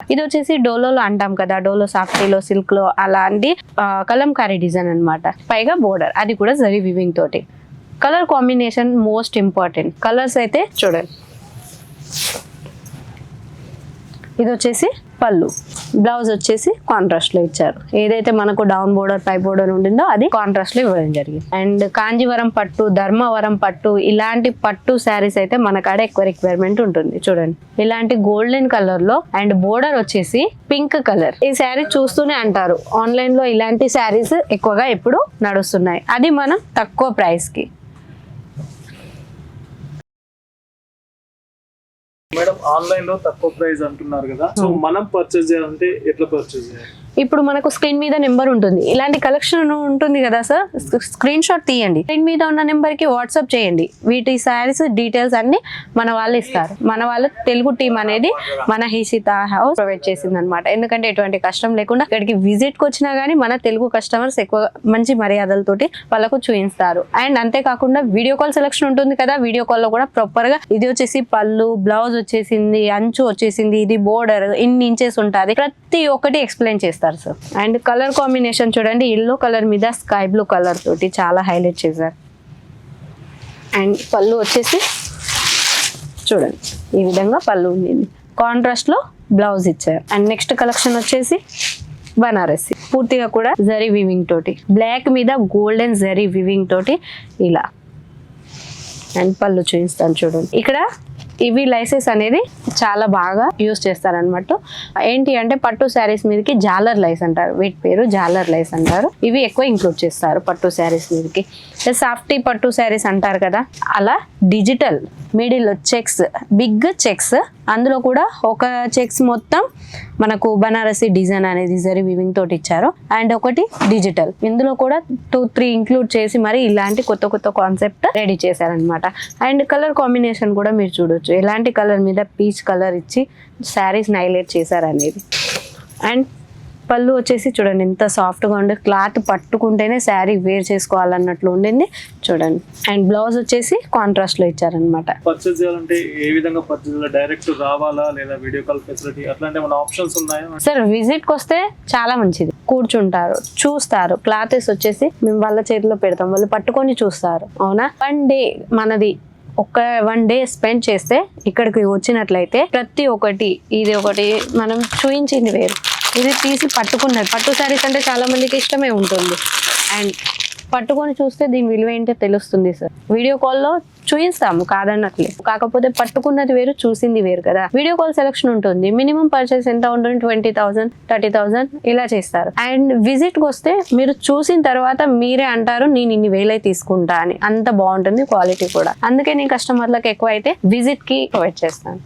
ఇది వచ్చేసి డోలోలో అంటాం కదా, డోలో సాఫ్టీలో సిల్క్ లో అలాంటి కలంకారీ డిజైన్ అన్నమాట. పైగా బోర్డర్ అది కూడా జరీ వివింగ్ తోటి. Colour combination most important. Colours అయితే చూడండి, ఇది వచ్చేసి పళ్ళు, బ్లౌజ్ వచ్చేసి కాంట్రాస్ట్ లో ఇచ్చారు. ఏదైతే మనకు డౌన్ బోర్డర్ పై బోర్డర్ ఉండిందో అది కాంట్రాస్ట్ లో ఇవ్వడం జరిగింది. అండ్ కాంజీవరం పట్టు, ధర్మవరం పట్టు ఇలాంటి పట్టు శారీస్ అయితే మన కాడ ఎక్కువ రిక్వైర్మెంట్ ఉంటుంది. చూడండి, ఇలాంటి గోల్డెన్ కలర్ లో అండ్ బోర్డర్ వచ్చేసి పింక్ కలర్. ఈ శారీ చూస్తూనే అంటారు ఆన్లైన్ లో ఇలాంటి శారీస్ ఎక్కువగా ఎప్పుడు నడుస్తున్నాయి, అది మనం తక్కువ ప్రైస్ కి. మేడం ఆన్లైన్ లో తక్కువ ప్రైస్ అంటున్నారు కదా, సో మనం పర్చేస్ చేయాలంటే ఎట్లా పర్చేస్ చేయాలి? ఇప్పుడు మనకు స్క్రీన్ మీద నెంబర్ ఉంటుంది, ఇలాంటి కలెక్షన్ ఉంటుంది కదా సార్, స్క్రీన్ షాట్ తీయండి, స్క్రీన్ మీద ఉన్న నెంబర్ కి వాట్సాప్ చేయండి. వీటి శారీస్ డీటెయిల్స్ అన్ని మన వాళ్ళు ఇస్తారు. మన వాళ్ళ తెలుగు టీం అనేది మన హిషిత హౌస్ ప్రొవైడ్ చేసింది అనమాట. ఎందుకంటే ఎటువంటి కష్టం లేకుండా ఇక్కడికి విజిట్ కి వచ్చినా గానీ మన తెలుగు కస్టమర్స్ ఎక్కువ మంచి మర్యాదలతోటి వాళ్ళకు చూపిస్తారు. అండ్ అంతేకాకుండా వీడియో కాల్ సెలెక్షన్ ఉంటుంది కదా, వీడియో కాల్ లో కూడా ప్రాపర్ గా ఇది వచ్చేసి పళ్ళు, బ్లౌజ్ వచ్చేసింది, అంచు వచ్చేసింది, ఇది బోర్డర్ ఇన్ని ఇంచెస్ ఉంటుంది, ప్రతి ఒక్కటి ఎక్స్ప్లెయిన్ చేస్తారు సార్. అండ్ కలర్ కాంబినేషన్ చూడండి, ఎల్లో కలర్ మీద స్కై బ్లూ కలర్ తోటి చాలా హైలైట్ చేశారు. అండ్ పళ్ళు వచ్చేసి చూడండి ఈ విధంగా పళ్ళు ఉంది, కాంట్రాస్ట్ లో బ్లౌజ్ ఇచ్చారు. అండ్ నెక్స్ట్ కలెక్షన్ వచ్చేసి బనారసి, పూర్తిగా కూడా జరీ వివింగ్ తోటి, బ్లాక్ మీద గోల్డెన్ జరీ వివింగ్ తోటి ఇలా. అండ్ పళ్ళు చూపిస్తాను చూడండి, ఇక్కడ ఇవి లైసెస్ అనేది చాలా బాగా యూజ్ చేస్తారనమాట. ఏంటి అంటే పట్టు శారీస్ మీదకి జాలర్ లైస్ అంటారు, వీటి పేరు జాలర్ లైస్ అంటారు. ఇవి ఎక్కువ ఇంక్లూడ్ చేస్తారు పట్టు శారీస్ మీదకి. సాఫ్టీ పట్టు శారీస్ అంటారు కదా, అలా digital middle checks, big checks, అందులో కూడా ఒక చెక్స్ మొత్తం మనకు బనారసి డిజైన్ అనేది జరీ వివింగ్ తోటి ఇచ్చారు. అండ్ ఒకటి డిజిటల్, ఇందులో కూడా 2-3 ఇంక్లూడ్ చేసి మరి ఇలాంటి కొత్త కొత్త కాన్సెప్ట్ రెడీ చేశారనమాట. అండ్ కలర్ కాంబినేషన్ కూడా మీరు చూడొచ్చు, ఎలాంటి కలర్ మీద పీచ్ కలర్ ఇచ్చి శారీస్ హైలైట్ చేశారు అనేది. అండ్ పళ్ళు వచ్చేసి చూడండి ఎంత సాఫ్ట్ గా ఉండే, క్లాత్ పట్టుకుంటేనే శారీ వేర్ చేసుకోవాలన్నట్లు ఉండింది చూడండి. అండ్ బ్లౌజ్ వచ్చేసి కాంట్రాస్ట్ లో ఇచ్చారనమాట. పర్చేస్ చేయాలంటే ఏ విధంగా పర్చేస్ చేయాలి? డైరెక్ట్ రావాలా లేదా వీడియో కాల్ ఫెసిలిటీ అట్లాంటి ఏమైనా ఆప్షన్స్ ఉన్నాయా? సార్ విజిట్ కి వస్తే చాలా మంచిది, కూర్చుంటారు, చూస్తారు, క్లాతెస్ వచ్చేసి మేము వాళ్ళ చేతిలో పెడతాం, వాళ్ళు పట్టుకొని చూస్తారు. అవునా, 1 డే మనది, ఒక 1 డే స్పెండ్ చేస్తే ఇక్కడికి వచ్చినట్లయితే ప్రతి ఒక్కటి, ఇది ఒకటి మనం చూయించింది వేరు, ఇది తీసి పట్టుకున్నది. పట్టు శారీస్ అంటే చాలా మందికి ఇష్టమే ఉంటుంది. అండ్ పట్టుకొని చూస్తే దీని విలువ ఏంటో తెలుస్తుంది సార్. వీడియో కాల్లో చూపిస్తాము కాదన్నట్లే, కాకపోతే పట్టుకున్నది వేరు, చూసింది వేరు కదా. వీడియో కాల్ సెలెక్షన్ ఉంటుంది, మినిమం పర్చేస్ ఎంత ఉంటుంది, 20,000 30,000 ఇలా చేస్తారు. అండ్ విజిట్ కి వస్తే మీరు చూసిన తర్వాత మీరే అంటారు నేను ఇన్ని వేలై తీసుకుంటా అని, అంత బాగుంటుంది క్వాలిటీ కూడా. అందుకే నేను కస్టమర్లకు ఎక్కువ అయితే విజిట్ కి ప్రొవైడ్ చేస్తాను.